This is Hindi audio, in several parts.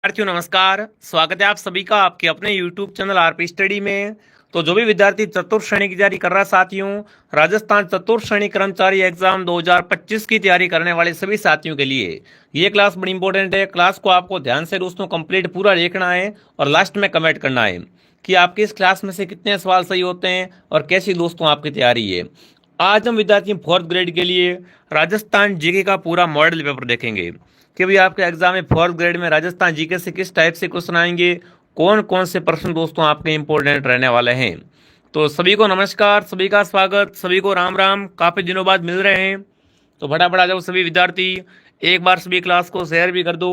विद्यार्थियों नमस्कार। स्वागत है आप सभी का आपके अपने YouTube चैनल आरपी स्टडी में। तो जो भी विद्यार्थी चतुर्थ श्रेणी की तैयारी कर रहा है साथियों, राजस्थान चतुर्थ श्रेणी कर्मचारी एग्जाम 2025 की तैयारी करने वाले सभी साथियों के लिए ये क्लास बड़ी इंपॉर्टेंट है। क्लास को आपको ध्यान से दोस्तों कंप्लीट पूरा देखना है और लास्ट में कमेंट करना है कि आपके इस क्लास में से कितने सवाल सही होते हैं और कैसी दोस्तों आपकी तैयारी है। आज हम विद्यार्थियों फोर्थ ग्रेड के लिए राजस्थान जीके का पूरा मॉडल पेपर देखेंगे कि भाई आपके एग्जाम में फोर्थ ग्रेड में राजस्थान जीके से किस टाइप से क्वेश्चन आएंगे, कौन कौन से प्रश्न दोस्तों आपके इंपॉर्टेंट रहने वाले हैं। तो सभी को नमस्कार, सभी का स्वागत, सभी को राम राम। काफ़ी दिनों बाद मिल रहे हैं तो फटाफट आ जाओ सभी विद्यार्थी, एक बार सभी क्लास को शेयर भी कर दो।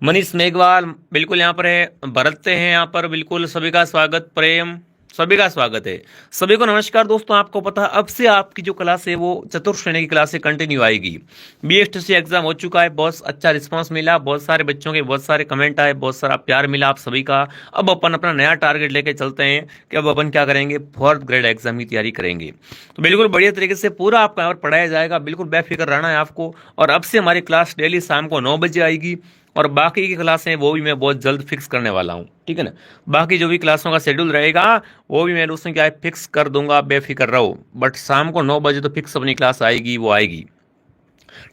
मनीष मेघवाल बिल्कुल यहाँ पर है, भरत से हैं यहाँ पर, बिल्कुल सभी का स्वागत, प्रेम सभी का स्वागत है। सभी को नमस्कार दोस्तों। आपको पता है अब से आपकी जो क्लास है वो चतुर्थ श्रेणी की क्लास से कंटिन्यू आएगी। बीएसटीसी एग्जाम हो चुका है, बहुत अच्छा रिस्पांस मिला, बहुत सारे बच्चों के बहुत सारे कमेंट आए, बहुत सारा प्यार मिला आप सभी का। अब अपन अपना नया टारगेट लेके चलते हैं कि अब अपन क्या करेंगे, फोर्थ ग्रेड एग्जाम की तैयारी करेंगे। तो बिल्कुल बढ़िया तरीके से पूरा आपका यहाँ पर पढ़ाया जाएगा, बिल्कुल बेफिक्र रहना है आपको। और अब से हमारी क्लास डेली शाम को 9 बजे आएगी और बाकी की क्लासें वो भी मैं बहुत जल्द फिक्स करने वाला हूँ, ठीक है ना। बाकी जो भी क्लासों का शेड्यूल रहेगा वो भी मैं दोस्तों क्या है फिक्स कर दूंगा, बेफिक्र रहो। बट शाम को 9 बजे तो फिक्स अपनी क्लास आएगी, वो आएगी,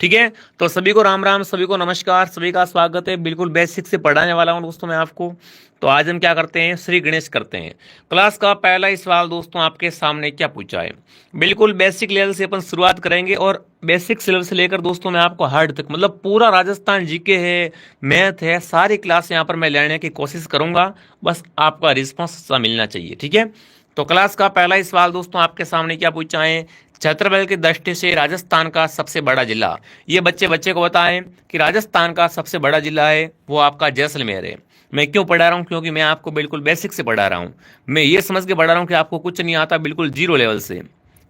ठीक है। तो सभी को राम राम, सभी को नमस्कार, सभी का स्वागत है। बिल्कुल बेसिक से पढ़ाने वाला हूं दोस्तों मैं आपको। तो आज हम क्या करते हैं, श्री गणेश करते हैं। क्लास का पहला ही सवाल दोस्तों आपके सामने क्या पूछा है, बिल्कुल बेसिक लेवल से अपन शुरुआत करेंगे और बेसिक लेवल से लेकर दोस्तों मैं आपको हार्ड तक, मतलब पूरा राजस्थान जीके है, मैथ है, सारी क्लास यहाँ पर मैं लेने की कोशिश करूंगा। बस आपका रिस्पॉन्स अच्छा मिलना चाहिए, ठीक है। तो क्लास का पहला ही सवाल दोस्तों आपके सामने क्या पूछा है, क्षेत्रफल की दृष्टि से राजस्थान का सबसे बड़ा जिला। ये बच्चे को बताएं कि राजस्थान का सबसे बड़ा जिला है वो आपका जैसलमेर है। मैं क्यों पढ़ा रहा हूँ, क्योंकि मैं आपको बिल्कुल बेसिक से पढ़ा रहा हूँ। मैं ये समझ के पढ़ा रहा हूँ कि आपको कुछ नहीं आता, बिल्कुल जीरो लेवल से,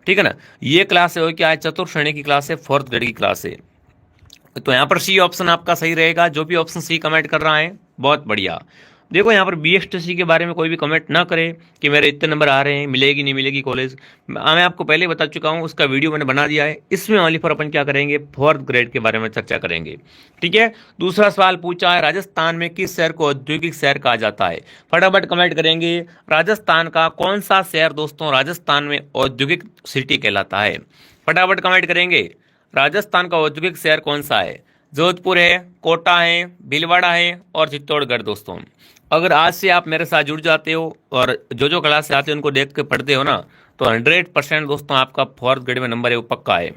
ठीक है ना। ये क्लास है क्या है, चतुर्थ श्रेणी की क्लास है, फोर्थ ग्रेड की क्लास है। तो यहाँ पर सी ऑप्शन आपका सही रहेगा। जो भी ऑप्शन सी कमेंट कर रहा है बहुत बढ़िया। देखो यहाँ पर बीएसटीसी के बारे में कोई भी कमेंट ना करे कि मेरे इतने नंबर आ रहे हैं, मिलेगी नहीं मिलेगी कॉलेज। मैं आपको पहले बता चुका हूँ, उसका वीडियो मैंने बना दिया है। इसमें वाली पर अपन क्या करेंगे, फोर्थ ग्रेड के बारे में चर्चा करेंगे, ठीक है। दूसरा सवाल पूछा है, राजस्थान में किस शहर को औद्योगिक शहर कहा जाता है। फटाफट कमेंट करेंगे, राजस्थान का कौन सा शहर दोस्तों राजस्थान में औद्योगिक सिटी कहलाता है। फटाफट कमेंट करेंगे, राजस्थान का औद्योगिक शहर कौन सा है। जोधपुर है, कोटा है, भीलवाड़ा है और चित्तौड़गढ़ दोस्तों। अगर आज से आप मेरे साथ जुड़ जाते हो और जो क्लास से आते हो उनको देख के पढ़ते हो ना, तो 100% दोस्तों आपका फोर्थ ग्रेड में नंबर है वो पक्का है,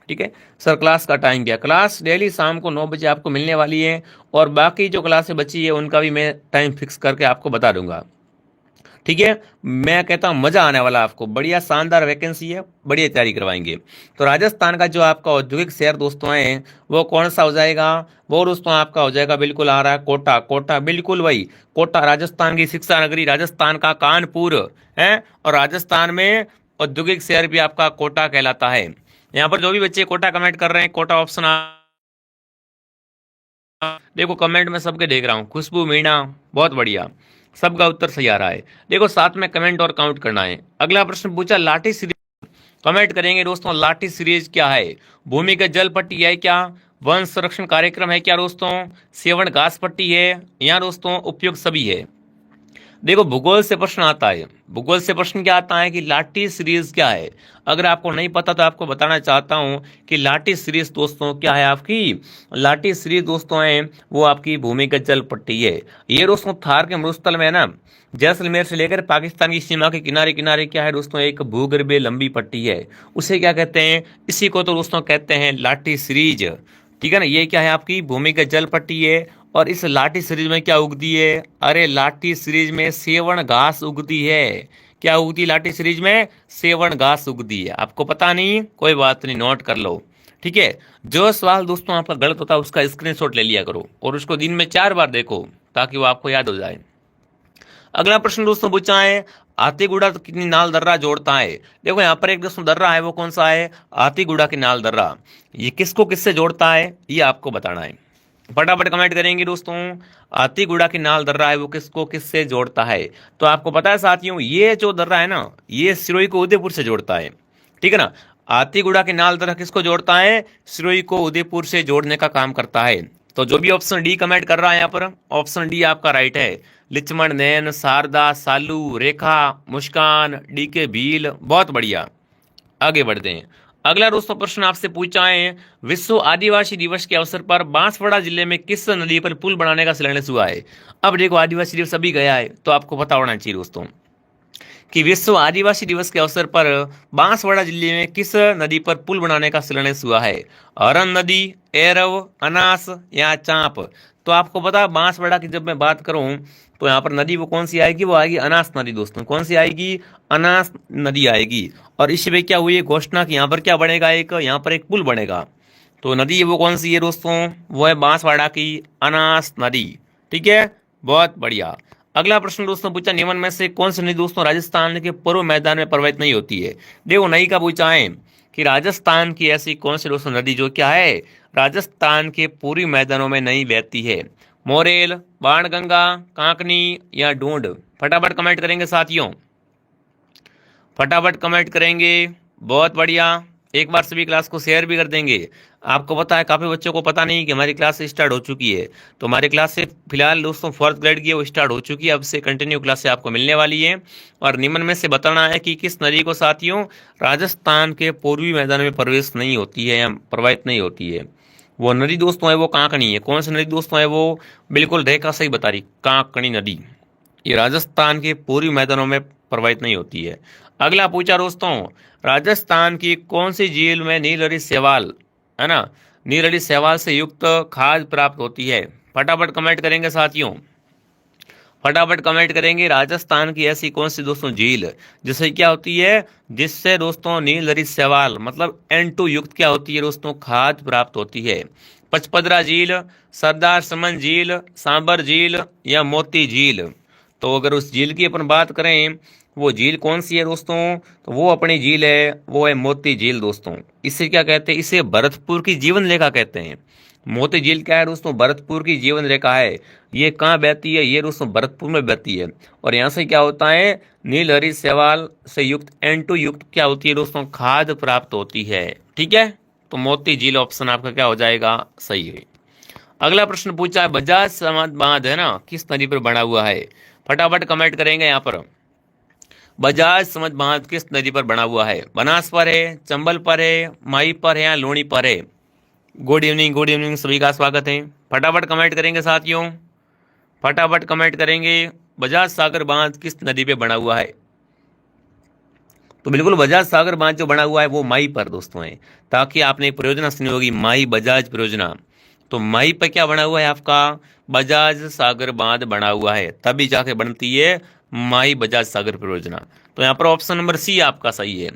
ठीक है। सर क्लास का टाइम क्या, क्लास डेली शाम को 9 बजे आपको मिलने वाली है और बाकी जो क्लासें बची है उनका भी मैं टाइम फिक्स करके आपको बता दूंगा, ठीक है। मैं कहता हूँ मजा आने वाला आपको, बढ़िया शानदार वैकेंसी है, बढ़िया तैयारी करवाएंगे। तो राजस्थान का जो आपका औद्योगिक शहर दोस्तों है वो कौन सा हो जाएगा, वो दोस्तों आपका हो जाएगा, बिल्कुल आ रहा है कोटा। कोटा बिल्कुल वही, कोटा राजस्थान की शिक्षा नगरी, राजस्थान का कानपुर है। और राजस्थान में औद्योगिक शहर भी आपका कोटा कहलाता है। यहाँ पर जो भी बच्चे कोटा कमेंट कर रहे हैं, कोटा ऑप्शन देखो कमेंट में सबके देख रहा हूँ, खुशबू मीणा बहुत बढ़िया, सबका उत्तर सही आ रहा है। देखो साथ में कमेंट और काउंट करना है। अगला प्रश्न पूछा, लाठी सीरीज कमेंट करेंगे दोस्तों, लाठी सीरीज क्या है। भूमिगत जल पट्टी है क्या, वन संरक्षण कार्यक्रम है क्या दोस्तों, सेवन घास पट्टी है या दोस्तों उपयुक्त सभी है। देखो भूगोल से प्रश्न आता है, भूगोल से प्रश्न क्या आता है कि लाठी सीरीज क्या है। अगर आपको नहीं पता तो आपको बताना चाहता हूं कि लाठी सीरीज दोस्तों क्या है आपकी। लाठी सीरीज दोस्तों है वो आपकी भूमिगत जल पट्टी है। ये दोस्तों थार के मरुस्थल में है ना, जैसलमेर से लेकर पाकिस्तान की सीमा के किनारे किनारे क्या है दोस्तों, एक भूगर्भीय लंबी पट्टी है, उसे क्या कहते हैं, इसी को तो दोस्तों कहते हैं लाठी सीरीज, ठीक है ना। ये क्या है आपकी भूमिगत जल पट्टी है। और इस लाठी सीरीज में क्या उगती है, अरे लाठी सीरीज में सेवन घास उगती है। क्या उगती है लाठी सीरीज में, सेवन घास उगती है। आपको पता नहीं, कोई बात नहीं, नोट कर लो, ठीक है। जो सवाल दोस्तों आपका गलत होता है उसका स्क्रीनशॉट ले लिया करो और उसको दिन में 4 बार देखो ताकि वो आपको याद हो जाए। अगला प्रश्न दोस्तों पूछा है, हाथीगुड़ा तो कितनी नाल दर्रा जोड़ता है। देखो यहाँ पर एक दोस्तों दर्रा है, वो कौन सा है, हाथीगुड़ा की नाल दर्रा। ये किसको किससे जोड़ता है ये आपको बताना है। फटाफट कमेंट करेंगे दोस्तों, हाथीगुड़ा की नाल दर्रा है वो किसको किससे जोड़ता है। तो आपको पता है साथियों, ये जो दर्रा है ना ये सिरोही को उदयपुर से जोड़ता है, ठीक है ना। हाथीगुड़ा की नाल दर्रा किसको जोड़ता है, सिरोही को उदयपुर से जोड़ने का काम करता है। तो जो भी ऑप्शन डी कमेंट कर रहा है यहाँ पर, ऑप्शन डी आपका राइट है। लिचमण, नैन, शारदा, सालू, रेखा, मुस्कान, डी के भील, बहुत बढ़िया। आगे बढ़ते हैं। अगला दोस्तों प्रश्न आपसे पूछा है, विश्व आदिवासी दिवस के अवसर पर बांसवाड़ा जिले में किस नदी पर पुल बनाने का शिलान्यास हुआ है। अब देखो आदिवासी दिवस अभी गया है तो आपको पता होना चाहिए दोस्तों कि विश्व आदिवासी दिवस के अवसर पर बांसवाड़ा जिले में किस नदी पर पुल बनाने का शिलान्यास हुआ है। अरन नदी, एरव, अनास या चांप। तो आपको पता बांसवाड़ा की जब मैं बात करूं तो यहाँ पर नदी वो कौन सी आएगी, वो आएगी अनास नदी दोस्तों। कौन सी आएगी, अनास नदी आएगी। और इस पे क्या हुई है घोषणा की यहाँ पर क्या बनेगा, एक यहाँ पर एक पुल बनेगा। तो नदी वो कौन सी है दोस्तों, वो है बांसवाड़ा की अनास नदी। ठीक है, बहुत बढ़िया। अगला प्रश्न दोस्तों पूछा, निम्न में से कौन सी नदी दोस्तों राजस्थान के पूर्व मैदान में प्रवाहित नहीं होती है। देखो नई का पूछा है कि राजस्थान की ऐसी कौन सी दोस्तों नदी जो क्या है राजस्थान के पूर्वी मैदानों में नहीं बहती है। मोरेल, बाणगंगा, कांकनी या ढूंढ। फटाफट कमेंट करेंगे साथियों, फटाफट कमेंट करेंगे। बहुत बढ़िया। एक बार सभी क्लास को शेयर भी कर देंगे। आपको पता है काफ़ी बच्चों को पता नहीं कि हमारी क्लास स्टार्ट हो चुकी है। तो हमारी क्लास से फिलहाल दोस्तों 4th ग्रेड की है वो स्टार्ट हो चुकी है। अब से कंटिन्यू क्लास से आपको मिलने वाली है। और निम्न में से बताना है कि किस नदी को साथियों राजस्थान के पूर्वी मैदान में प्रवेश नहीं होती है या प्रवाहित नहीं होती है। वो नदी दोस्तों है वो कांकनी है। कौन सी नदी दोस्तों है वो, बिल्कुल रेखा सही बता रही, कांकनी नदी। ये राजस्थान के पूर्वी मैदानों में प्रवाहित नहीं होती है। अगला पूछा दोस्तों, राजस्थान की कौन सी झील में नीलहरी शैवाल, है ना, नीलहरी शैवाल से युक्त खाद्य प्राप्त होती है। फटाफट कमेंट करेंगे साथियों, फटाफट कमेंट करेंगे। राजस्थान की ऐसी कौन सी दोस्तों झील जिससे क्या होती है, जिससे दोस्तों नीलहरी शैवाल मतलब N2 युक्त क्या होती है दोस्तों खाद्य प्राप्त होती है। पचपदरा झील, सरदार समन झील, सांबर झील या मोती झील। तो अगर उस झील की अपन बात करें वो झील कौन सी है दोस्तों, तो वो अपनी झील है, वो है मोती झील दोस्तों। इसे क्या कहते हैं, इसे भरतपुर की जीवन रेखा कहते हैं। मोती झील क्या है दोस्तों, भरतपुर की जीवन रेखा है। ये कहाँ बहती है, ये दोस्तों भरतपुर में बहती है। और यहाँ से क्या होता है, नीलहरी शैवाल से युक्त N2 युक्त क्या होती है दोस्तों खाद्य प्राप्त होती है। ठीक है, तो मोती झील ऑप्शन आपका क्या हो जाएगा, सही है। अगला प्रश्न पूछा है, बजाज समाज बांध है ना किस नदी पर बना हुआ है। फटाफट कमेंट करेंगे यहाँ पर, बजाज समझ बांध किस नदी पर बना हुआ है। बनास पर है, चंबल पर है, माई पर है या लूणी पर है। गुड इवनिंग सभी का स्वागत है। फटाफट कमेंट करेंगे साथियों, फटाफट कमेंट करेंगे। बजाज सागर बांध किस नदी पे बना हुआ है। तो बिल्कुल बजाज सागर बांध जो बना हुआ है वो माई पर दोस्तों है। ताकि आपने एक परियोजना सुनी होगी माई बजाज परियोजना, तो माई पर क्या बना हुआ है आपका, बजाज सागर बांध बना हुआ है, तभी जाके बनती है माई बजाज सागर परियोजना। तो यहाँ पर ऑप्शन नंबर सी आपका सही है।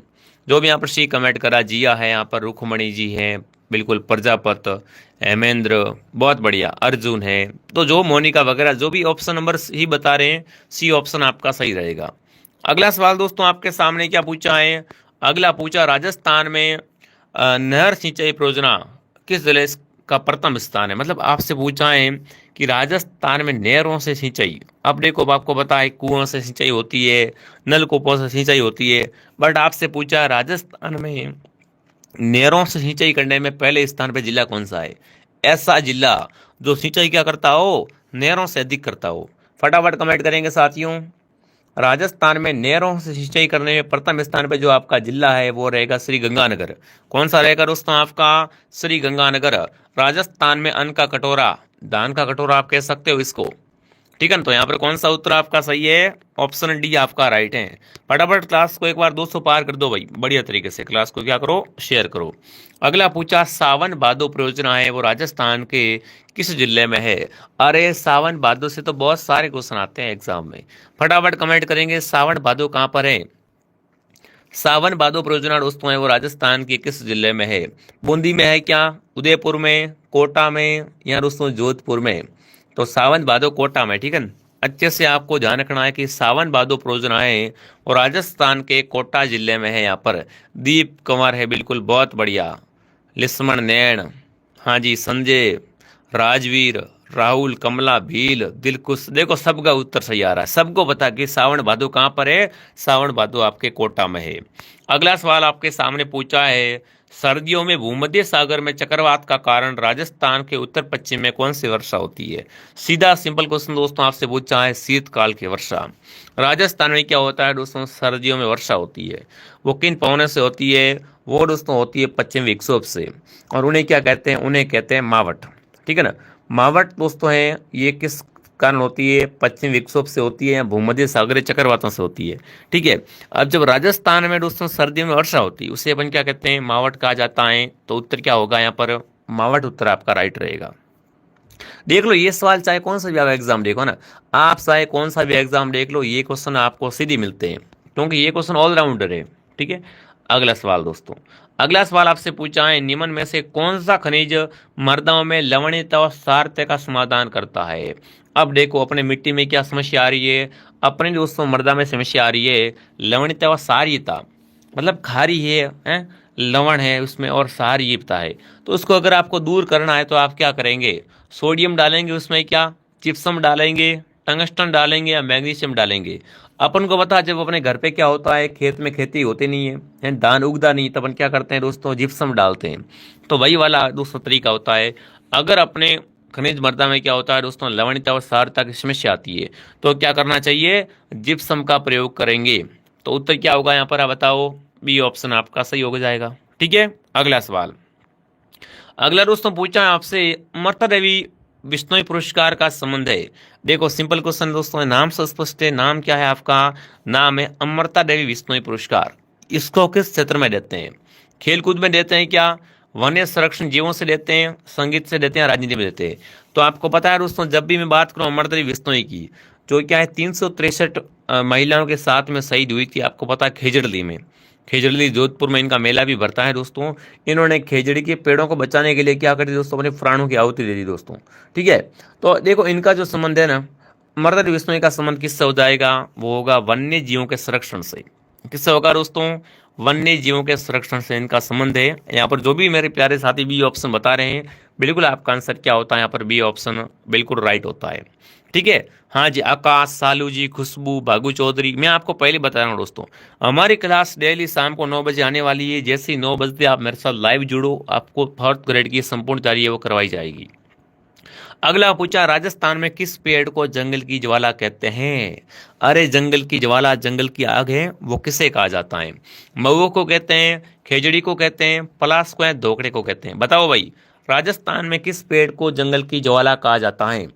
जो भी यहाँ पर सी कमेंट करा, जिया है यहाँ पर, रुखमणि जी है, बिल्कुल प्रजापत, हेमेंद्र, बहुत बढ़िया, अर्जुन है। तो जो मोनिका वगैरह जो भी ऑप्शन नंबर ही बता रहे हैं, सी ऑप्शन आपका सही रहेगा। अगला सवाल दोस्तों आपके सामने क्या पूछा है, अगला पूछा, राजस्थान में नहर सिंचाई परियोजना किस जिले का प्रथम स्थान है। मतलब आपसे पूछा है कि राजस्थान में नहरों से सिंचाई। अब देखो आपको पता है कुओं से सिंचाई होती है, नलकूपों से सिंचाई होती है, बट आपसे पूछा राजस्थान में नहरों से सिंचाई करने में पहले स्थान पे जिला कौन सा है। ऐसा जिला जो सिंचाई क्या करता हो, नहरों से अधिक करता हो। फटाफट कमेंट करेंगे साथियों। राजस्थान में नहरों से सिंचाई करने में प्रथम स्थान पे जो आपका जिला है वो रहेगा श्री गंगानगर। कौन सा रहेगा दोस्तों आपका, श्री गंगानगर। राजस्थान में अन्न का कटोरा, दान का कटोरा आप कह सकते हो इसको। ठीक है ना, तो यहाँ पर कौन सा उत्तर आपका सही है, ऑप्शन डी आपका राइट है। फटाफट क्लास को एक बार 200 पार कर दो भाई, बढ़िया तरीके से क्लास को क्या करो, शेयर करो। अगला पूछा, सावन भादो परियोजना है वो राजस्थान के किस जिले में है। अरे सावन भादो से तो बहुत सारे क्वेश्चन आते हैं एग्जाम में। फटाफट कमेंट करेंगे, सावन भादो कहाँ पर है। सावन भादो परियोजना दोस्तों है वो राजस्थान के किस जिले में है। बूंदी में है क्या, उदयपुर में, कोटा में या दोस्तों जोधपुर में। तो सावन भादो कोटा में। ठीक है, अच्छे से आपको ध्यान रखना है कि सावन भादो परियोजना है और राजस्थान के कोटा जिले में है। यहाँ पर दीप कंवर है, बिल्कुल बहुत बढ़िया। लिस्मण, नैन, हाँ जी, संजय, राजवीर, राहुल, कमला, भील, दिलकुश। देखो सबका उत्तर सही आ रहा है, सबको पता कि सावन भादो कहाँ पर है, सावन भादो आपके कोटा में है। अगला सवाल आपके सामने पूछा है, सर्दियों में भूमध्य सागर में चक्रवात का कारण राजस्थान के उत्तर पश्चिम में कौन सी वर्षा होती है? सीधा सिंपल क्वेश्चन दोस्तों आपसे पूछा है, शीतकाल की वर्षा। राजस्थान में क्या होता है दोस्तों, सर्दियों में वर्षा होती है। वो किन पवनों से होती है? वो दोस्तों होती है पश्चिम विक्षोभ से। और उन्हें क्या कहते हैं? उन्हें कहते हैं मावट। ठीक है ना। मावट दोस्तों है, ये किस कारण होती है? पश्चिम विक्षोभ से होती है या भूमध्य सागरीय चक्रवातों से होती है। ठीक है। अब जब राजस्थान में दोस्तों सर्दियों में वर्षा होती है, उसे अपन क्या कहते हैं? मावट कहा जाता है। तो उत्तर क्या होगा यहाँ पर? मावट उत्तर आपका राइट रहेगा। देख लो ये सवाल, चाहे कौन सा भी आप एग्जाम देखो ना, आप चाहे कौन सा भी एग्जाम देख लो, ये क्वेश्चन आपको सीधे मिलते हैं, क्योंकि ये क्वेश्चन ऑलराउंडर है। ठीक है। अगला सवाल दोस्तों, अगला सवाल आपसे पूछा है, निम्न में से कौन सा खनिज मृदाओं में लवणीयता और सारता का समाधान करता है? अब देखो अपने मिट्टी में क्या समस्या आ रही है, अपने दोस्तों मृदा में समस्या आ रही है लवणीयता और सारीयता, मतलब खारी है लवण है उसमें और सारीयता है। तो उसको अगर आपको दूर करना है तो आप क्या करेंगे? सोडियम डालेंगे उसमें, क्या जिप्सम डालेंगे, टंगस्टन डालेंगे या मैग्नीशियम डालेंगे? अपन को पता है जब अपने घर पे क्या होता है, खेत में खेती होती नहीं है, धान उगता नहीं, तब अपन क्या करते हैं दोस्तों? जिप्सम डालते हैं। तो वही वाला दोस्तों तरीका होता है। अगर अपने खनिज मृदा में क्या होता है दोस्तों, लवणीयता और सारता की समस्या आती है, तो क्या करना चाहिए? जिप्सम का प्रयोग करेंगे। तो उत्तर क्या होगा यहाँ पर, आप बताओ? बी ऑप्शन आपका सही हो जाएगा। ठीक है। अगला सवाल, अगला दोस्तों पूछा है आपसे, अमर्ता देवी बिश्नोई पुरस्कार का संबंध है। देखो सिंपल क्वेश्चन दोस्तों, नाम से स्पष्ट है। नाम क्या है आपका? नाम है अमर्ता देवी बिश्नोई पुरस्कार। इसको किस क्षेत्र में देते हैं? खेलकूद में देते हैं क्या, वन्य संरक्षण जीवों से देते हैं, संगीत से देते हैं, राजनीति में देते हैं? तो आपको पता है दोस्तों, जब भी मैं बात करूं अमर्ता देवी बिश्नोई की, जो क्या है 363 महिलाओं के साथ में शहीद हुई थी, आपको पता है खेजड़ली में। खेजड़ली जोधपुर में इनका मेला भी भरता है दोस्तों। इन्होंने खेजड़ी के पेड़ों को बचाने के लिए क्या करी दोस्तों, अपने प्राणों की आहुति दे दी दोस्तों। ठीक है। तो देखो इनका जो संबंध है ना, अमर्ता देवी बिश्नोई का संबंध किससे हो जाएगा? वो होगा वन्य जीवों के संरक्षण से। किससे होगा दोस्तों? वन्य जीवों के संरक्षण से इनका संबंध है। यहाँ पर जो भी मेरे प्यारे साथी बी ऑप्शन बता रहे हैं, बिल्कुल आपका आंसर क्या होता है यहाँ पर? बी ऑप्शन बिल्कुल राइट होता है। ठीक है। हाँ जी, आकाश, सालू जी, खुशबू, भागू चौधरी, मैं आपको पहले बता रहा हूँ दोस्तों, हमारी क्लास डेली शाम को 9 बजे आने वाली है। जैसे ही 9 बजते आप मेरे साथ लाइव जुड़ो, आपको 4th ग्रेड की संपूर्ण तैयारी है वो करवाई जाएगी। अगला पूछा, राजस्थान में किस पेड़ को जंगल की ज्वाला कहते हैं? अरे जंगल की ज्वाला, जंगल की आग है, वो किसे कहा जाता है? महुआ को कहते हैं, खेजड़ी को कहते हैं, पलाश को या धोकड़े को कहते हैं? बताओ भाई, राजस्थान में किस पेड़ को जंगल की ज्वाला कहा जाता है?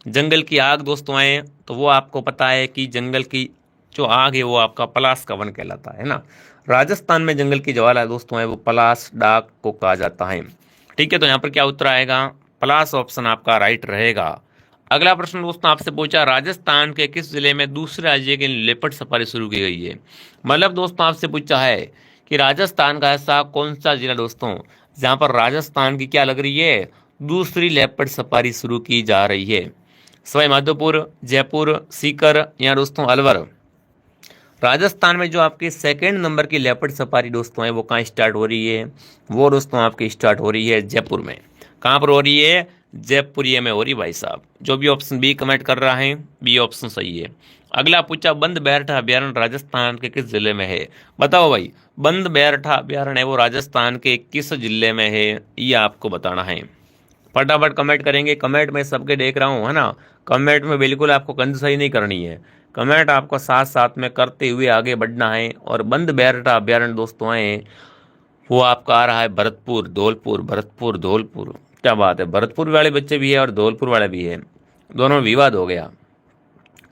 जंगल की आग दोस्तों आए तो वो आपको पता है कि जंगल की जो आग है वो आपका पलाश का वन कहलाता है ना। राजस्थान में जंगल की ज्वाला दोस्तों है वो पलाश डाक को कहा जाता है। ठीक है। तो यहाँ पर क्या उत्तर आएगा? पलाश ऑप्शन आपका राइट रहेगा। अगला प्रश्न दोस्तों आपसे पूछा, राजस्थान के किस जिले में दूसरे राज्य के लेपर्ड सफारी शुरू की गई है? मतलब दोस्तों आपसे पूछा है कि राजस्थान का ऐसा कौन सा जिला दोस्तों जहाँ पर राजस्थान की क्या लग रही है, दूसरी लेपर्ड सफारी शुरू की जा रही है? सवाई माधोपुर, जयपुर, सीकर या दोस्तों अलवर? राजस्थान में जो आपकी सेकेंड नंबर की लेपर्ड सफारी दोस्तों है वो कहाँ स्टार्ट हो रही है? वो दोस्तों आपकी स्टार्ट हो रही है जयपुर में। कहाँ पर हो रही है? जयपुरिया में हो रही भाई साहब। जो भी ऑप्शन बी कमेंट कर रहा है, बी ऑप्शन सही है। अगला पूछा, बंद बैरठा अभ्यारण्य राजस्थान के किस जिले में है? बताओ भाई, बंद बैरठा अभ्यारण्य है वो राजस्थान के किस जिले में है, ये आपको बताना है। फटाफट कमेंट करेंगे। कमेंट में सबके देख रहा हूँ है ना, कमेंट में बिल्कुल आपको कंजूसाई नहीं करनी है। कमेंट आपको साथ साथ में करते हुए आगे बढ़ना है। और बंद बैरठा अभ्यारण्य दोस्तों है वो आपका आ रहा है भरतपुर धौलपुर, भरतपुर धौलपुर। क्या बात है, भरतपुर वाले बच्चे भी है और धौलपुर वाले भी है, दोनों में विवाद हो गया।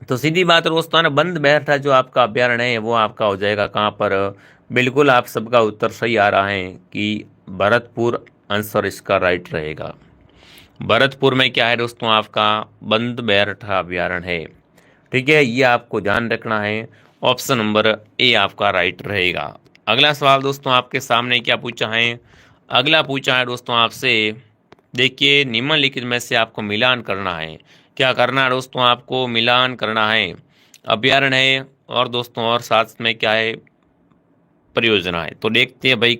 तो सीधी बात दोस्तों ना, बंद बैरठा जो आपका अभ्यारण्य है वो आपका हो जाएगा कहाँ पर? बिल्कुल आप सबका उत्तर सही आ रहा है कि भरतपुर आंसर इसका राइट रहेगा। भरतपुर में क्या है दोस्तों आपका? बंद बैरठा अभ्यारण्य है। ठीक है, ये आपको ध्यान रखना है। ऑप्शन नंबर ए आपका राइट रहेगा। अगला सवाल दोस्तों आपके सामने क्या पूछा है? अगला पूछा है दोस्तों आपसे, देखिए निम्नलिखित में से आपको मिलान करना है। क्या करना है दोस्तों? आपको मिलान करना है। अभ्यारण्य है और दोस्तों और साथ में क्या है? परियोजना है। तो देखते हैं भाई,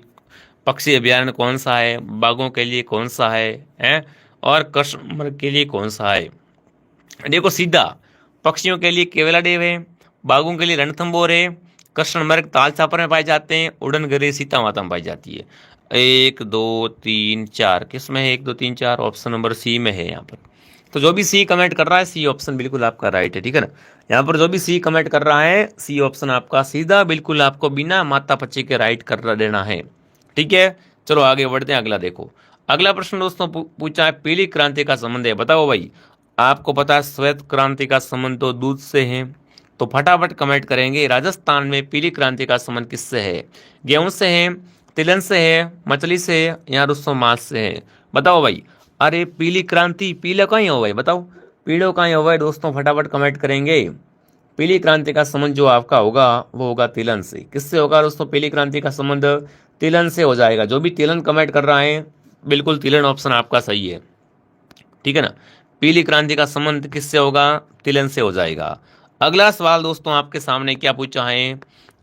पक्षी अभ्यारण्य कौन सा है, बाघों के लिए कौन सा है और कृष्णमृग के लिए कौन सा है? देखो सीधा, पक्षियों के लिए केवलादेव है, बाघों के लिए रणथंभौर है, कृष्णमृग ताल छापर में पाए जाते हैं, उड़नगिरी सीता माता में पाई जाती है। एक दो तीन चार किस में है? एक दो तीन चार ऑप्शन नंबर सी में है यहाँ पर। तो जो भी सी कमेंट कर रहा है सी ऑप्शन बिल्कुल आपका राइट है, ठीक है ना। यहाँ पर जो भी सी कमेंट कर रहा है सी ऑप्शन आपका सीधा बिल्कुल आपको बिना माता पच्ची के राइट कर देना है, ठीक है। चलो आगे बढ़ते हैं, अगला देखो। अगला प्रश्न दोस्तों पूछा है पीली क्रांति का संबंध है, बताओ भाई। आपको पता है श्वेत क्रांति का संबंध तो दूध से है, तो फटाफट कमेंट करेंगे राजस्थान में पीली क्रांति का संबंध किससे है? गेहूं से है, तिलहन से है, मछली से है या रुस्सो मांस से है? बताओ भाई। अरे पीली क्रांति, पीला कहीं हो भाई, बताओ पीलो कहीं हो भाई दोस्तों, फटाफट कमेंट करेंगे। पीली क्रांति का संबंध जो आपका होगा वो होगा तिलहन से। किससे होगा दोस्तों पीली क्रांति का संबंध? तिलहन से हो जाएगा। जो भी तिलहन कमेंट कर रहा है बिल्कुल तिलहन ऑप्शन आपका सही है, ठीक है ना। पीली क्रांति का संबंध किससे होगा? तिलहन से हो जाएगा। अगला सवाल दोस्तों आपके सामने क्या पूछा है?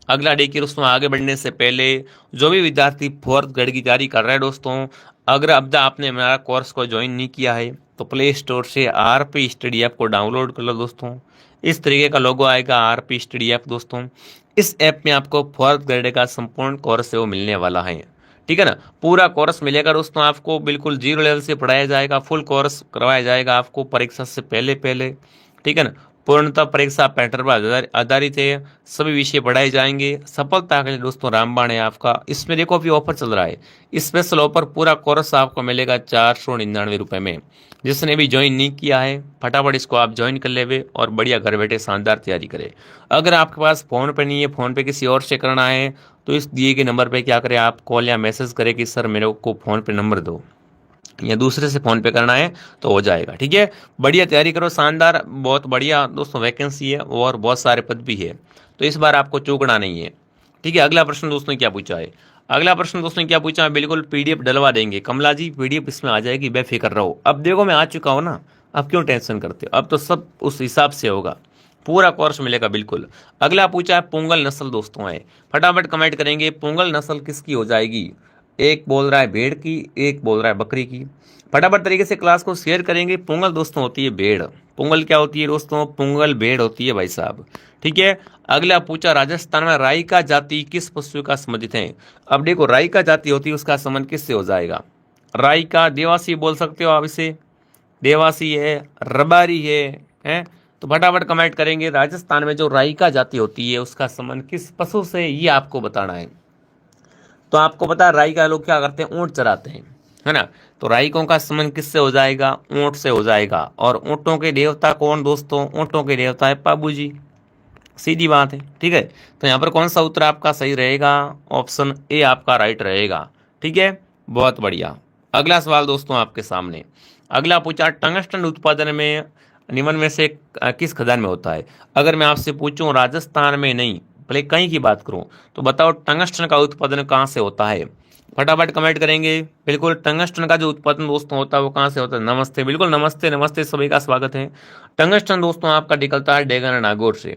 अगला देखिए दोस्तों, आगे बढ़ने से पहले जो भी विद्यार्थी फोर्थ ग्रेड की तैयारी कर रहे हैं दोस्तों, अगर अब तक आपने हमारा कोर्स को ज्वाइन नहीं किया है तो प्ले स्टोर से आरपी स्टडी ऐप को डाउनलोड कर लो दोस्तों। इस तरीके का लोगो आएगा आरपी स्टडी ऐप दोस्तों। इस ऐप में आपको फोर्थ ग्रेड का संपूर्ण कोर्स है वो मिलने वाला है, ठीक है ना। पूरा कोर्स मिलेगा दोस्तों आपको, बिल्कुल जीरो लेवल से पढ़ाया जाएगा, फुल कोर्स करवाया जाएगा आपको परीक्षा से पहले पहले, ठीक है ना। पूर्णतः परीक्षा पैटर्न पर आधारित है, सभी विषय पढ़ाए जाएंगे। सफलता के लिए दोस्तों रामबाण है आपका। इसमें देखो अभी ऑफर चल रहा है, स्पेशल ऑफर, पूरा कोर्स आपको मिलेगा 499 रुपये में। जिसने भी ज्वाइन नहीं किया है फटाफट इसको आप ज्वाइन कर ले और बढ़िया घर बैठे शानदार तैयारी करें। अगर आपके पास फ़ोन पे नहीं है, फ़ोन पे किसी और से करना है, तो इस दिए गए नंबर पे क्या करें, आप कॉल या मैसेज करें कि सर मेरे को फ़ोन पे नंबर दो, या दूसरे से फ़ोन पे करना है तो हो जाएगा, ठीक है। बढ़िया तैयारी करो, शानदार, बहुत बढ़िया दोस्तों वैकेंसी है और बहुत सारे पद भी है, तो इस बार आपको चूकना नहीं है, ठीक है। अगला प्रश्न दोस्तों ने क्या पूछा है? अगला प्रश्न दोस्तों ने क्या पूछा है? बिल्कुल पीडीएफ डलवा देंगे कमला जी, पीडीएफ इसमें आ जाएगी, बेफिक्र रहो। अब देखो मैं आ चुका हूँ ना, अब क्यों टेंशन करते हो, अब तो सब उस हिसाब से होगा, पूरा कोर्स मिलेगा बिल्कुल। अगला पूछा है पोंगल नस्ल दोस्तों है, फटाफट कमेंट करेंगे पोंगल नस्ल किसकी हो जाएगी? एक बोल रहा है भेड़ की, एक बोल रहा है बकरी की। फटाफट तरीके से क्लास को शेयर करेंगे। पोंगल दोस्तों होती है भेड़। पोंगल क्या होती है दोस्तों? पोंगल भेड़ होती है भाई साहब, ठीक है। अगला पूछा राजस्थान में राइका जाति किस पशु का संबंधित है? अब देखो राइका जाति होती है, उसका संबंध किससे हो जाएगा? राइका देवासी बोल सकते हो आप इसे, देवासी है, रबारी है? तो फटाफट कमेंट करेंगे राजस्थान में जो राइका जाति होती है उसका संबंध किस पशु से, ये आपको बताना है। तो आपको पता है राइका लोग क्या करते हैं, ऊंट चराते हैं, है ना। तो राइकों का संबंध किससे हो जाएगा? ऊंट से हो जाएगा। और ऊंटों के देवता कौन दोस्तों? ऊंटों के देवता है पाबू जी, सीधी बात है, ठीक है। तो यहाँ पर कौन सा उत्तर आपका सही रहेगा? ऑप्शन ए आपका राइट रहेगा, ठीक है। बहुत बढ़िया। अगला सवाल दोस्तों आपके सामने, अगला पूछा टंगस्टन उत्पादन में निम्न में से किस खदान में होता है? अगर मैं आपसे पूछूं राजस्थान में नहीं भले कहीं की बात करूं, तो बताओ टंगस्टन का उत्पादन कहाँ से होता है? फटाफट कमेंट करेंगे। बिल्कुल टंगस्टन का जो उत्पादन दोस्तों होता है वो कहाँ से होता है? नमस्ते, बिल्कुल नमस्ते नमस्ते, सभी का स्वागत है। टंगस्टन दोस्तों आपका निकलता है डेगन नागौर से।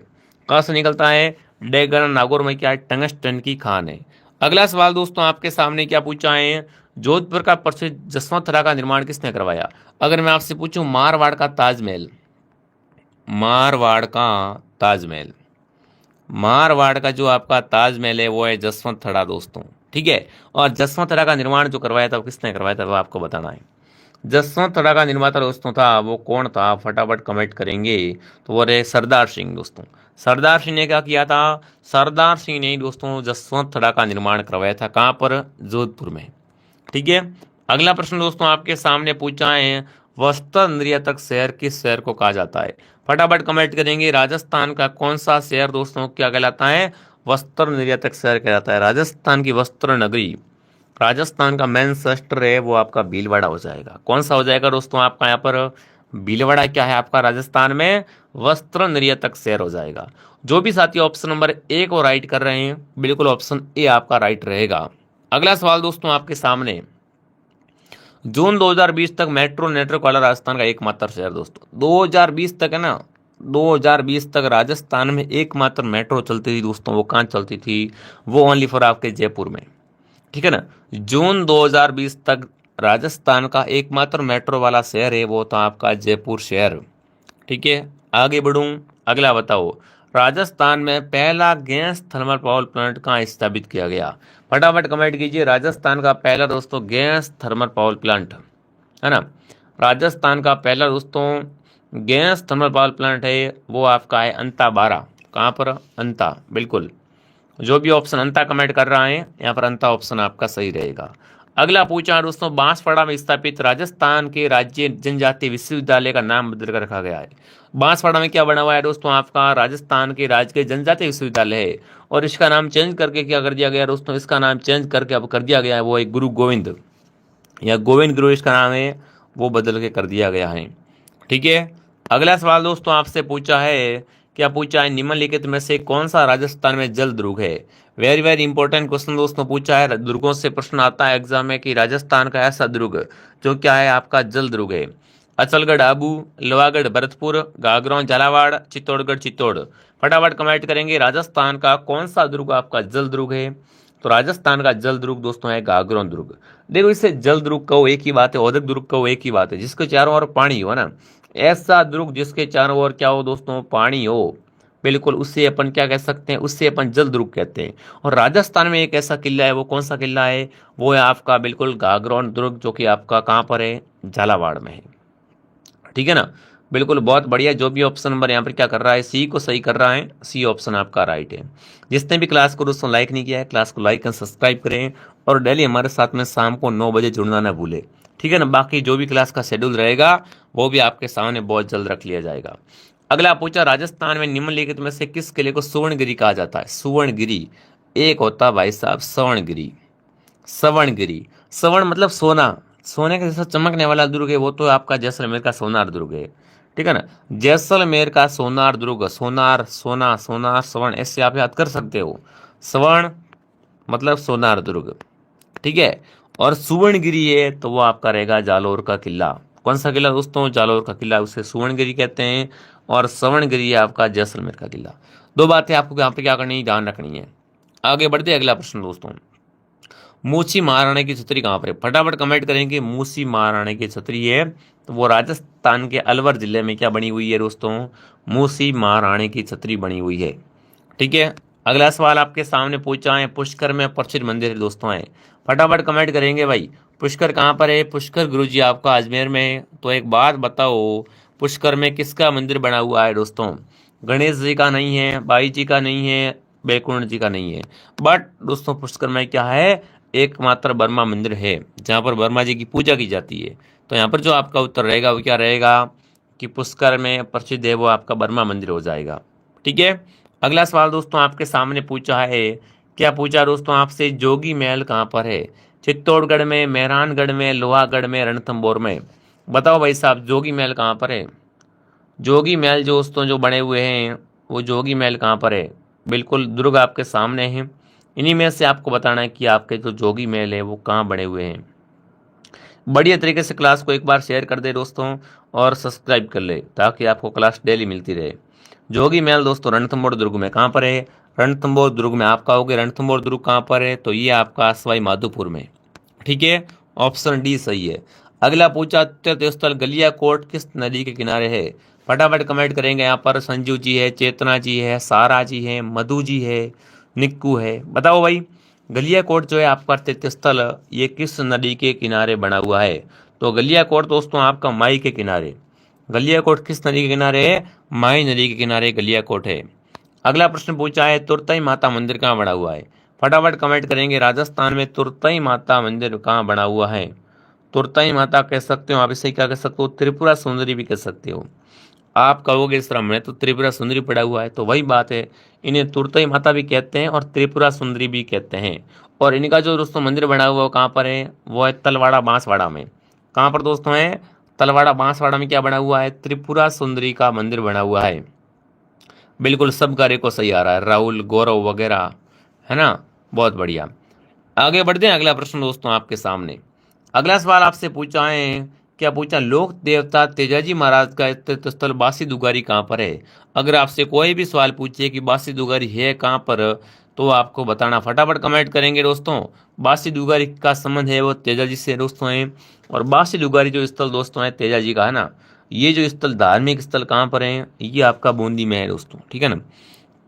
कहाँ से निकलता है? डेगन नागौर में क्या है? टंगस्टन की खान है। अगला सवाल दोस्तों आपके सामने क्या पूछा है? जोधपुर का प्रसिद्ध जसवंतरा का निर्माण किसने करवाया? अगर मैं आपसे पूछूं मारवाड़ का ताजमहल, मारवाड़ का ताजमहल, मारवाड़ का जो आपका ताजमहल है वो है जसवंतरा दोस्तों, ठीक है। और जसवंतरा का निर्माण जो करवाया था वो किसने करवाया था, वो आपको बताना है। जसवंतरा का निर्माता दोस्तों था वो कौन था? फटाफट कमेंट करेंगे। तो वो रहे सरदार सिंह दोस्तों। सरदार सिंह ने क्या किया था? सरदार सिंह ने दोस्तों जसवंतरा का निर्माण करवाया था। कहाँ पर? जोधपुर में, ठीक है। अगला प्रश्न दोस्तों आपके सामने पूछा है वस्त्र निर्यातक शहर किस शहर को कहा जाता है? फटाफट कमेंट करेंगे राजस्थान का कौन सा शहर दोस्तों क्या कहलाता है? वस्त्र निर्यातक शहर कहलाता है। राजस्थान की वस्त्र नगरी, राजस्थान का मेन शस्त्र है वो आपका भीलवाड़ा हो जाएगा। कौन सा हो जाएगा दोस्तों आपका यहाँ पर? भीलवाड़ा क्या है आपका राजस्थान में? वस्त्र निर्यातक शहर हो जाएगा। जो भी साथी ऑप्शन नंबर ए को राइट कर रहे हैं बिल्कुल ऑप्शन ए आपका राइट रहेगा। अगला सवाल दोस्तों आपके सामने, जून 2020 तक मेट्रो नेटवर्क वाला राजस्थान का एकमात्र शहर दोस्तों, 2020 तक है ना, 2020 तक राजस्थान में एकमात्र मेट्रो चलती थी दोस्तों। वो कहाँ चलती थी? वो ओनली फॉर आपके जयपुर में, ठीक है ना। जून 2020 तक राजस्थान का एकमात्र मेट्रो वाला शहर है वो था आपका जयपुर शहर, ठीक है। आगे बढ़ूं, अगला बताओ राजस्थान में पहला गैस थर्मल पावर प्लांट कहाँ स्थापित किया गया? फटाफट कमेंट कीजिए। राजस्थान का पहला दोस्तों गैस थर्मल पावर प्लांट है ना, राजस्थान का पहला दोस्तों गैस थर्मल पावर प्लांट है वो आपका है अंता 12। कहाँ पर? अंता, बिल्कुल। जो भी ऑप्शन अंता कमेंट कर रहा है यहाँ पर अंता ऑप्शन आपका सही रहेगा। अगला पूछा दोस्तों, बांसवाड़ा में स्थापित राजस्थान के राज्य जनजातीय विश्वविद्यालय का नाम बदल कर रखा गया है। बांसवाड़ा में क्या बना हुआ है दोस्तों? आपका राजस्थान के राज्य के जनजातीय विश्वविद्यालय है और इसका नाम चेंज करके क्या कर दिया गया दोस्तों? इसका नाम चेंज करके अब कर दिया गया है वो है गुरु गोविंद, या गोविंद गुरु इसका नाम है, वो बदल के कर दिया गया है। ठीक है। अगला सवाल दोस्तों आपसे पूछा है, क्या पूछा है, निम्नलिखित में से कौन सा राजस्थान में जल दुर्ग है? वेरी वेरी इंपॉर्टेंट क्वेश्चन दोस्तों पूछा है, दुर्गों से प्रश्न आता है एग्जाम में कि राजस्थान का ऐसा दुर्ग जो क्या है आपका जल दुर्ग है। अचलगढ़ आबू, लोहागढ़ भरतपुर, गागरों झालावाड़, चित्तौड़गढ़ चित्तौड़। फटाफट कमेंट करेंगे राजस्थान का कौन सा दुर्ग आपका जल दुर्ग है? तो राजस्थान का जल दुर्ग दोस्तों है गागरों दुर्ग। देखो इसे जल दुर्ग कहो एक ही बात है, औद्योगिक दुर्ग कहो एक ही बात है, जिसके चारों ओर पानी हो ना, ऐसा दुर्ग जिसके चारों ओर क्या हो दोस्तों? पानी हो, बिल्कुल, उससे अपन क्या कह सकते हैं? उससे अपन जल दुर्ग कहते हैं। और राजस्थान में एक ऐसा किला है, वो कौन सा किला है? वो है आपका बिल्कुल गागरोन दुर्ग, जो कि आपका कहाँ पर है? झालावाड़ में है। ठीक है ना, बिल्कुल, बहुत बढ़िया। जो भी ऑप्शन नंबर यहाँ पर क्या कर रहा है, सी को सही कर रहा है, सी ऑप्शन आपका राइट है। जिसने भी क्लास को दोस्तों लाइक नहीं किया है, क्लास को लाइक एंड सब्सक्राइब करें और डेली हमारे साथ में शाम को 9 बजे जुड़ना ना भूले। ठीक है ना, बाकी जो भी क्लास का शेड्यूल रहेगा वो भी आपके सामने बहुत जल्द रख लिया जाएगा। अगला पूछा, राजस्थान में निम्नलिखित में से किस किले को सुवर्णगिरी कहा जाता है? सुवर्णगिरी एक होता भाई साहब सवर्णगिरी, सवर्णगिरी। स्वर्ण मतलब सोना, सोने के जैसा चमकने वाला दुर्ग है वो तो आपका जैसलमेर का सोनार दुर्ग है। ठीक है ना, जैसलमेर का सोनार दुर्ग, सोनार, सोना, सोनार, स्वर्ण, ऐसे आप याद कर सकते हो। स्वर्ण मतलब सोनार दुर्ग। ठीक है। और सुवर्णगिरी है तो वो आपका रहेगा जालोर का किला। कौन सा किला दोस्तों? जालोर का किला, उसे सुवर्णगिरी कहते हैं। और सवर्णगिरी है आपका जैसलमेर का किला। दो बातें आपको यहाँ पे क्या करनी है, ध्यान रखनी है। आगे बढ़ते अगला प्रश्न दोस्तों, मूसी महाराणा की छतरी कहाँ पर है? फटाफट कमेंट करेंगे। मूसी महाराणा की छतरी है तो वो राजस्थान के अलवर जिले में क्या बनी हुई है दोस्तों? मूसी महाराणी की छतरी बनी हुई है। ठीक है। अगला सवाल आपके सामने पूछा है, पुष्कर में प्रसिद्ध मंदिर है दोस्तों है, फटाफट कमेंट करेंगे भाई। पुष्कर कहाँ पर है? पुष्कर गुरुजी आपका अजमेर में है। तो एक बात बताओ, पुष्कर में किसका मंदिर बना हुआ है दोस्तों? गणेश जी का नहीं है, बाई जी का नहीं है, बैकुंठ जी का नहीं है, बट दोस्तों पुष्कर में क्या है? एकमात्र ब्रह्मा मंदिर है जहाँ पर ब्रह्मा जी की पूजा की जाती है। तो यहाँ पर जो आपका उत्तर रहेगा वो क्या रहेगा कि पुष्कर में प्रसिद्ध है वो आपका ब्रह्मा मंदिर हो जाएगा। ठीक है। अगला सवाल दोस्तों आपके सामने पूछा है, क्या पूछा दोस्तों आपसे, जोगी महल कहाँ पर है? चित्तौड़गढ़ में, मेहरानगढ़ में, लोहागढ़ में, रणथंभौर में। बताओ भाई साहब जोगी महल कहाँ पर है? जोगी महल जो दोस्तों जो बने हुए हैं वो जोगी महल कहाँ पर है? बिल्कुल दुर्ग आपके सामने है। इन्हीं में से आपको बताना है कि आपके जो जोगी महल है वो कहाँ बने हुए हैं। बढ़िया तरीके से क्लास को एक बार शेयर कर दे दोस्तों और सब्सक्राइब कर ले ताकि आपको क्लास डेली मिलती रहे। जोगी महल दोस्तों रणथंभौर दुर्ग में कहाँ पर है? रणथंभौर दुर्ग में आपका हो गया। रणथंभौर दुर्ग कहाँ पर है? तो ये आपका सवाई माधोपुर में। ठीक है, ऑप्शन डी सही है। अगला पूछा, तीर्थ स्थल गलियाकोट किस नदी के किनारे है? फटाफट कमेंट करेंगे। यहाँ पर संजू जी है, चेतना जी है, सारा जी है, मधु जी है, निक्कू है। बताओ भाई गलियाकोट जो है आपका तीर्थ स्थल ये किस नदी के किनारे बना हुआ है? तो गलियाकोट दोस्तों आपका माई के किनारे। गलियाकोट किस नदी के किनारे है? माई नदी के किनारे गलियाकोट है। अगला प्रश्न पूछा है, तुरतई माता मंदिर कहाँ बना हुआ है? फटाफट कमेंट करेंगे। राजस्थान में तुरतई माता मंदिर कहाँ बना हुआ है? तुरतई माता कह सकते हो आप, इसे क्या कह सकते हो? त्रिपुरा सुंदरी भी कह सकते हो। आप कहोगे इस में तो त्रिपुरा सुंदरी पड़ा हुआ है, तो वही बात है, इन्हें तुरतई माता भी कहते हैं और त्रिपुरा सुंदरी भी कहते हैं। और इनका जो दोस्तों मंदिर बना हुआ है कहाँ पर है? वो है तलवाड़ा बांसवाड़ा में। कहाँ पर दोस्तों है? तलवाड़ा बांसवाड़ा में क्या बना हुआ है? त्रिपुरा सुंदरी का मंदिर बना हुआ है। बिल्कुल सब कार्य को सही आ रहा है, राहुल, गौरव वगैरह, है ना, बहुत बढ़िया। आगे बढ़ते हैं अगला प्रश्न दोस्तों आपके सामने। अगला सवाल आपसे पूछा है, क्या पूछा, लोक देवता तेजाजी महाराज का तीर्थ स्थल बासी दुगारी कहाँ पर है? अगर आपसे कोई भी सवाल पूछे कि बासी दुगारी है कहाँ पर, तो आपको बताना। फटाफट कमेंट करेंगे दोस्तों। बासी दुगारी का संबंध है वो तेजाजी से दोस्तों है। और बासी दुगारी जो स्थल दोस्तों है तेजाजी का है ना, ये जो स्थल धार्मिक स्थल कहाँ पर है? ये आपका बूंदी में है दोस्तों। ठीक है ना,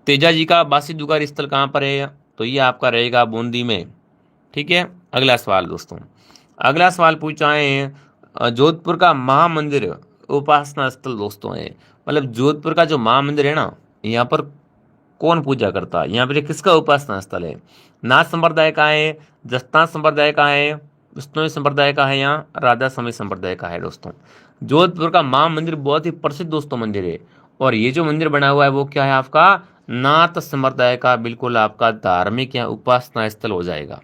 तेजाजी का बासीदुगार स्थल कहाँ पर है? तो ये आपका रहेगा बूंदी में। ठीक है, अगला सवाल दोस्तों, अगला सवाल पूछा है जोधपुर का महामंदिर उपासना स्थल दोस्तों है, मतलब जोधपुर का जो महामंदिर है ना, यहाँ पर कौन पूजा करता है, यहाँ पर किसका उपासना स्थल है? नाथ संप्रदाय का है, जस्ता संप्रदाय का है, विष्णु संप्रदाय का है, या राधा समय संप्रदाय का है दोस्तों? जोधपुर का महामंदिर बहुत ही प्रसिद्ध दोस्तों मंदिर है, और ये जो मंदिर बना हुआ है वो क्या है आपका? नाथ संप्रदाय का बिल्कुल आपका धार्मिक या उपासना स्थल हो जाएगा।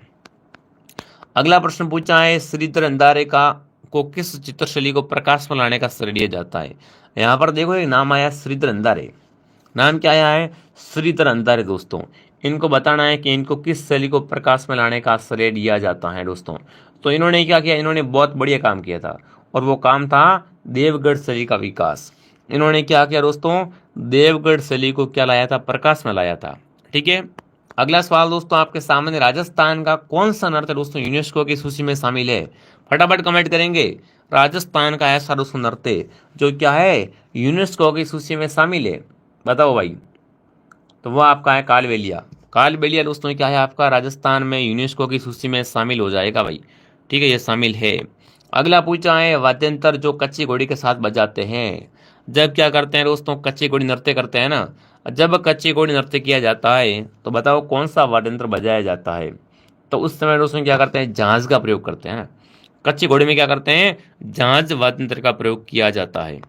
अगला प्रश्न पूछा है श्रीधर अंधारे का को किस चित्रशैली को प्रकाश में लाने का श्रेय दिया जाता है? यहाँ पर देखो एक नाम आया श्रीधर अंधारे, नाम क्या आया है? श्रीधर अंधारे दोस्तों। इनको बताना है कि इनको किस शैली को प्रकाश में लाने का श्रेय दिया जाता है दोस्तों। तो इन्होंने क्या किया? इन्होंने बहुत बढ़िया काम किया था, और वो काम था देवगढ़ शैली का विकास। इन्होंने क्या किया दोस्तों? देवगढ़ शैली को क्या लाया था? प्रकाश में लाया था। ठीक है, अगला सवाल दोस्तों आपके सामने, राजस्थान का कौन सा नृत्य दोस्तों यूनेस्को की सूची में शामिल है? फटाफट कमेंट करेंगे। राजस्थान का ऐसा दोस्तों नृत्य जो क्या है यूनेस्को की सूची में शामिल है, बताओ भाई। तो वो आपका है कालबेलिया। कालबेलिया दोस्तों क्या है आपका? राजस्थान में यूनेस्को की सूची में शामिल हो जाएगा भाई। ठीक है, ये शामिल है। अगला पूछा है वाद्यंत्र जो कच्ची घोड़ी के साथ बजाते हैं, जब क्या करते हैं दोस्तों? कच्ची घोड़ी नृत्य करते हैं ना, जब कच्ची घोड़ी नृत्य किया जाता है तो बताओ कौन सा वाद्यंत्र बजाया जाता है? तो उस समय दोस्तों क्या करते हैं? झांझ का प्रयोग करते हैं ना। कच्ची घोड़ी में क्या करते हैं? झांझ वाद्यंत्र का प्रयोग किया जाता है।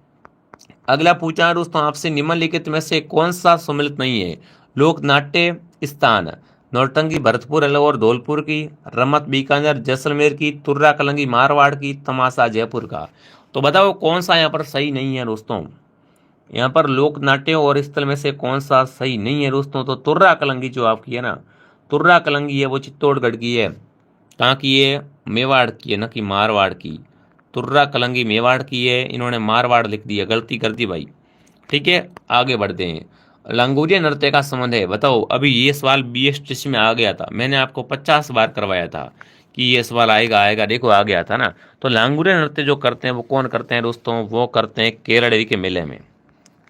अगला पूछा है दोस्तों आपसे, निम्नलिखित में से कौन सा सम्मिलित नहीं है? लोक नाट्य स्थान, नौटंकी भरतपुर अलवर धौलपुर की, रमत बीकानेर जैसलमेर की, तुर्रा कलंगी मारवाड़ की, तमाशा जयपुर का। तो बताओ कौन सा यहाँ पर सही नहीं है दोस्तों? यहाँ पर लोक नाट्य और स्थल में से कौन सा सही नहीं है दोस्तों? तो तुर्रा कलंगी जो आपकी है ना, तुर्रा कलंगी है वो चित्तौड़गढ़ की है। कहाँ की है? मेवाड़ की है, ना कि मारवाड़ की। तुर्रा कलंगी मेवाड़ की है, इन्होंने मारवाड़ लिख दिया, गलती कर दी भाई। ठीक है, आगे बढ़ते हैं। लंगूरिया नृत्य का संबंध है, बताओ। अभी ये सवाल BSTC में आ गया था, मैंने आपको 50 बार करवाया था कि ये सवाल आएगा आएगा, देखो आ गया था ना। तो लांगुरिया नृत्य जो करते हैं वो कौन करते हैं दोस्तों? वो करते हैं केरल देवी के मेले में।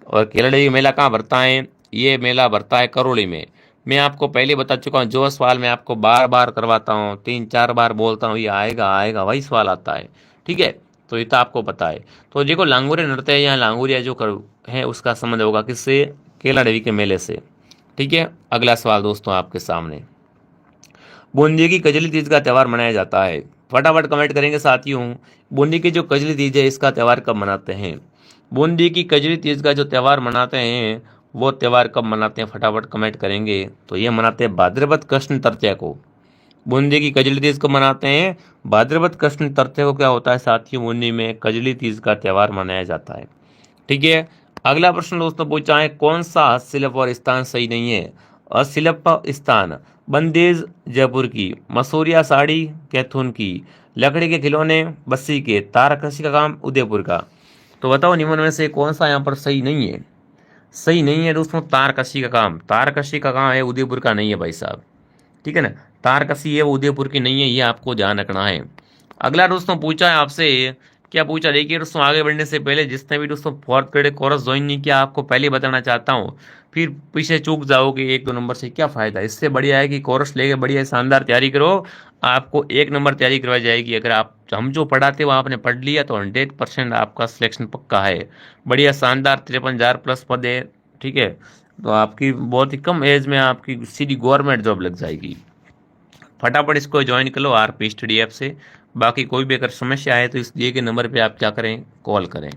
और केरल देवी मेला कहाँ भरता है? ये मेला भरता है करौली में। मैं आपको पहले बता चुका हूँ, जो सवाल मैं आपको बार बार करवाता हूँ, 3-4 बार बोलता हूँ ये आएगा आएगा, वही सवाल आता है। ठीक है, तो ये तो आपको पता है। तो देखो लांगुरिया नृत्य या लांगुरिया जो है उसका संबंध होगा किससे? केरला देवी के मेले से। ठीक है, अगला सवाल दोस्तों आपके सामने, बूंदी की कजली तीज का त्यौहार मनाया जाता है। फटाफट कमेंट करेंगे साथियों, बूंदी की जो कजली तीज है इसका त्यौहार कब मनाते हैं? बूंदी की कजली तीज का जो त्यौहार मनाते हैं वो त्यौहार कब मनाते हैं? फटाफट कमेंट करेंगे। तो ये मनाते हैं भाद्रपद कृष्ण तृतीया को। बूंदी की कजली तीज को मनाते हैं भाद्रपद कृष्ण तृतीया को। क्या होता है साथियों? बूंदी में कजली तीज का त्यौहार मनाया जाता है। ठीक है, अगला प्रश्न दोस्तों पूछा है, कौन सा हस्तशिल्प और स्थान सही नहीं है? हस्तशिल्प स्थान बंदेज जयपुर की, मसूरिया साड़ी कैथून की, लकड़ी के खिलौने बस्सी के, तारकसी का काम उदयपुर का। तो बताओ निम्न में से कौन सा यहाँ पर सही नहीं है? सही नहीं है दोस्तों तारकसी का काम। तारकसी का काम है उदयपुर का, नहीं है भाई साहब। ठीक है ना, तारकसी है वो उदयपुर की नहीं है, ये आपको ध्यान रखना है। अगला दोस्तों पूछा है आपसे, क्या पूछा देखिए दोस्तों, आगे बढ़ने से पहले जिसने भी दोस्तों 4th ग्रेड कोर्स ज्वाइन नहीं किया, आपको पहले बताना चाहता हूँ, फिर पीछे चूक जाओगे 1-2 नंबर से, क्या फायदा? इससे बढ़िया है कि कोर्स लेके बढ़िया शानदार तैयारी करो, आपको 1 नंबर तैयारी करवाई जाएगी। अगर आप हम जो पढ़ाते वो आपने पढ़ लिया तो 100% आपका सिलेक्शन पक्का है। बढ़िया शानदार 53,000 प्लस पद है। ठीक है, तो आपकी बहुत ही कम एज में आपकी सीधी गवर्नमेंट जॉब लग जाएगी। फटाफट इसको ज्वाइन कर लो RP स्टडी ऐप से। बाकी कोई भी अगर समस्या है तो इस दिए के नंबर पे आप क्या करें? कॉल करें।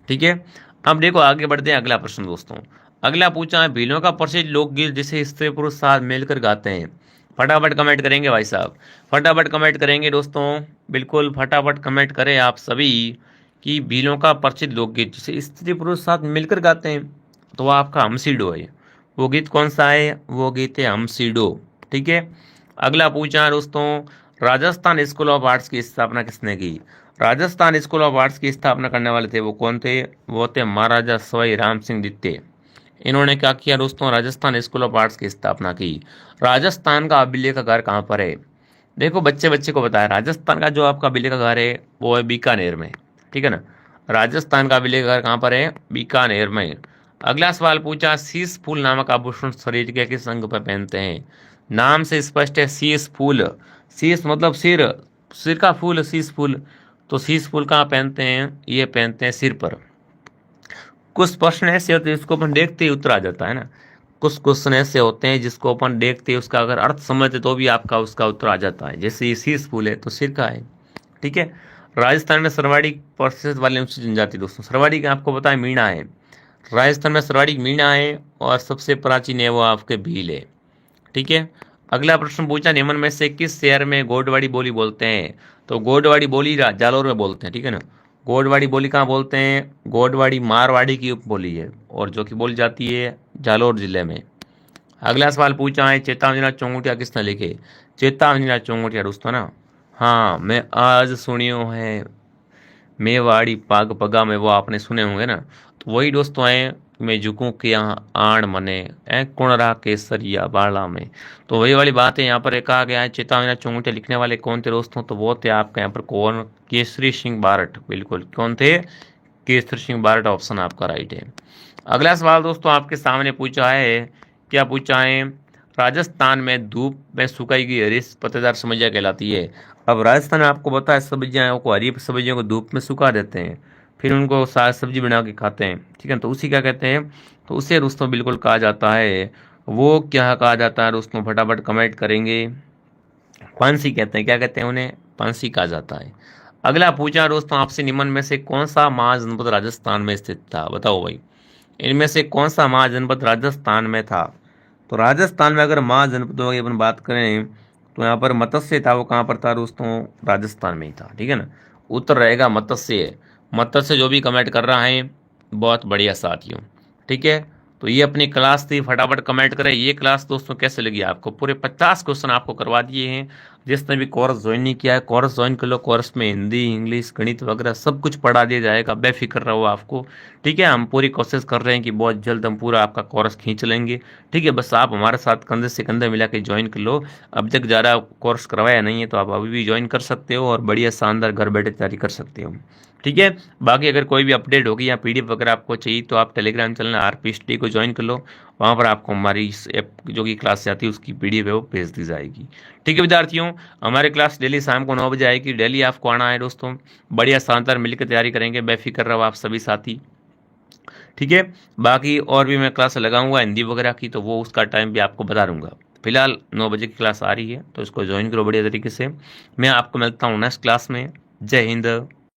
ठीक है, अब देखो आगे बढ़ते हैं। अगला प्रश्न दोस्तों, अगला पूछा है, भीलों का प्रसिद्ध लोकगीत जिसे स्त्री पुरुष साथ मिलकर गाते हैं। फटाफट कमेंट करेंगे भाई साहब, फटाफट कमेंट करेंगे दोस्तों, बिल्कुल फटाफट कमेंट करें आप सभी कि भीलों का प्रसिद्ध लोकगीत जिसे स्त्री पुरुष साथ मिलकर गाते हैं, तो आपका हमसीडो है। वो गीत कौन सा है? वो गीत है हमसीडो। ठीक है, अगला पूछा है दोस्तों, राजस्थान स्कूल ऑफ आर्ट्स की स्थापना किसने की? राजस्थान स्कूल ऑफ आर्ट्स की स्थापना करने वाले थे वो कौन थे? वो थे महाराजा सवाई राम सिंह द्वितीय। इन्होंने क्या किया दोस्तों? राजस्थान स्कूल ऑफ आर्ट्स की स्थापना की। राजस्थान का अभिलेख का घर कहाँ पर है? देखो बच्चे बच्चे को बताया, राजस्थान का जो आपका अभिलेख का घर है वो है बीकानेर में। ठीक है ना, राजस्थान का अभिलेख का घर कहाँ पर है? बीकानेर में। अगला सवाल पूछा, शीश फूल नामक आभूषण शरीर के किस अंग पर पहनते हैं? नाम से स्पष्ट है, शीश फूल। शीश मतलब सिर, सिर का फूल शीश फूल। तो शीश फूल कहाँ पहनते हैं? ये पहनते हैं सिर पर। कुछ प्रश्न ऐसे होते हैं जिसको अपन देखते ही उत्तर आ जाता है ना। कुछ क्वेश्चन ऐसे होते हैं जिसको अपन देखते ही उसका अगर अर्थ समझते तो भी आपका उसका उत्तर आ जाता है। जैसे ये शीश फूल है तो सिर का है। ठीक है। राजस्थान में सर्वाधिक प्रतिशत वाले अनुसूचित जनजाति दोस्तों, सर्वाधिक आपको पता है मीणा है। राजस्थान में सर्वाधिक मीणा है और सबसे प्राचीन है वो आपके भील है। ठीक है। अगला प्रश्न पूछा, निम्न में से किस शहर में गोडवाड़ी बोली बोलते हैं? तो गोडवाड़ी बोली जालोर में बोलते हैं। ठीक है ना। गोडवाड़ी बोली कहाँ बोलते हैं? गोडवाड़ी मारवाड़ी की उपबोली है और जो कि बोली जाती है जालोर जिले में। अगला सवाल पूछा है, चेतावनीनाथ चौंगुटिया किसने लिखे? चेतावनीनाथ चौंगुटिया दोस्तों ना, हाँ मैं आज सुनियो है मेवाड़ी पाग पगा में, वो आपने सुने होंगे ना। तो वही दोस्तों हैं, मैं झुकूं के यहाँ आण मने ए कुणरा केसरिया बाला में। तो वही वाली बात है। यहाँ पर एक कहा गया है चेतावनी चौंगुटिया लिखने वाले कौन थे दोस्तों? तो वो थे आपके यहाँ पर कौन? केसरी सिंह बारट। बिल्कुल कौन थे? केसरी सिंह बारट, ऑप्शन आपका राइट है। अगला सवाल दोस्तों आपके सामने पूछा है, क्या पूछा है? राजस्थान में धूप में सुखाई गई हरी पत्तेदार सब्जियां कहलाती है। अब राजस्थान में आपको पता है सब्जियां को, हरी सब्जियों को धूप में सुखा देते हैं, फिर उनको साग सब्जी बना के खाते हैं। ठीक है। तो उसी क्या कहते हैं? तो उसे दोस्तों बिल्कुल कहा जाता है, वो क्या कहा जाता है दोस्तों? फटाफट कमेंट करेंगे। पानसी कहते हैं। क्या कहते हैं उन्हें? पानसी कहा जाता है। अगला पूछा दोस्तों आपसे, निम्न में से कौन सा महाजनपद राजस्थान में स्थित था? बताओ भाई, इनमें से कौन सा महाजनपद राजस्थान में था? तो राजस्थान में अगर महाजनपदों की अपन बात करें तो यहाँ पर मत्स्य था। वो कहाँ पर था दोस्तों? राजस्थान में ही था। ठीक है ना। उत्तर रहेगा मत्स्य। मत्स्य जो भी कमेंट कर रहा है बहुत बढ़िया साथियों। ठीक है। तो ये अपनी क्लास थी, फटाफट कमेंट करें। ये क्लास दोस्तों कैसे लगी आपको? पूरे 50 क्वेश्चन आपको करवा दिए हैं। जिसने भी कोर्स ज्वाइन नहीं किया है कोर्स ज्वाइन कर लो। कोर्स में हिंदी इंग्लिश गणित वगैरह सब कुछ पढ़ा दिया जाएगा, बेफिक्र रहो आपको। ठीक है। हम पूरी कोशिश कर रहे हैं कि बहुत जल्द हम पूरा आपका कोर्स खींच लेंगे। ठीक है। बस आप हमारे साथ कंधे से कंधे मिला के ज्वाइन कर लो। अब तक ज़्यादा कोर्स करवाया नहीं है तो आप अभी भी ज्वाइन कर सकते हो और बढ़िया शानदार घर बैठे तैयारी कर सकते हो। ठीक है। बाकी अगर कोई भी अपडेट होगी या पीडीएफ वगैरह आपको चाहिए तो आप टेलीग्राम चैनल आरपी स्टडी को ज्वाइन कर लो। वहाँ पर आपको हमारी इस ऐप जो कि क्लास से आती है उसकी पीडीएफ है वो भेज दी जाएगी। ठीक है विद्यार्थियों, हमारे क्लास डेली शाम को 9 बजे आएगी। डेली आपको आना है दोस्तों, बढ़िया शानदार मिलकर तैयारी करेंगे, बेफिक्र रहो आप सभी साथी। ठीक है। बाकी और भी मैं क्लास लगाऊंगा हिंदी वगैरह की, तो वो उसका टाइम भी आपको बता दूंगा। फिलहाल 9 बजे की क्लास आ रही है तो इसको ज्वाइन करो बढ़िया तरीके से। मैं आपको मिलता हूँ नेक्स्ट क्लास में। जय हिंद।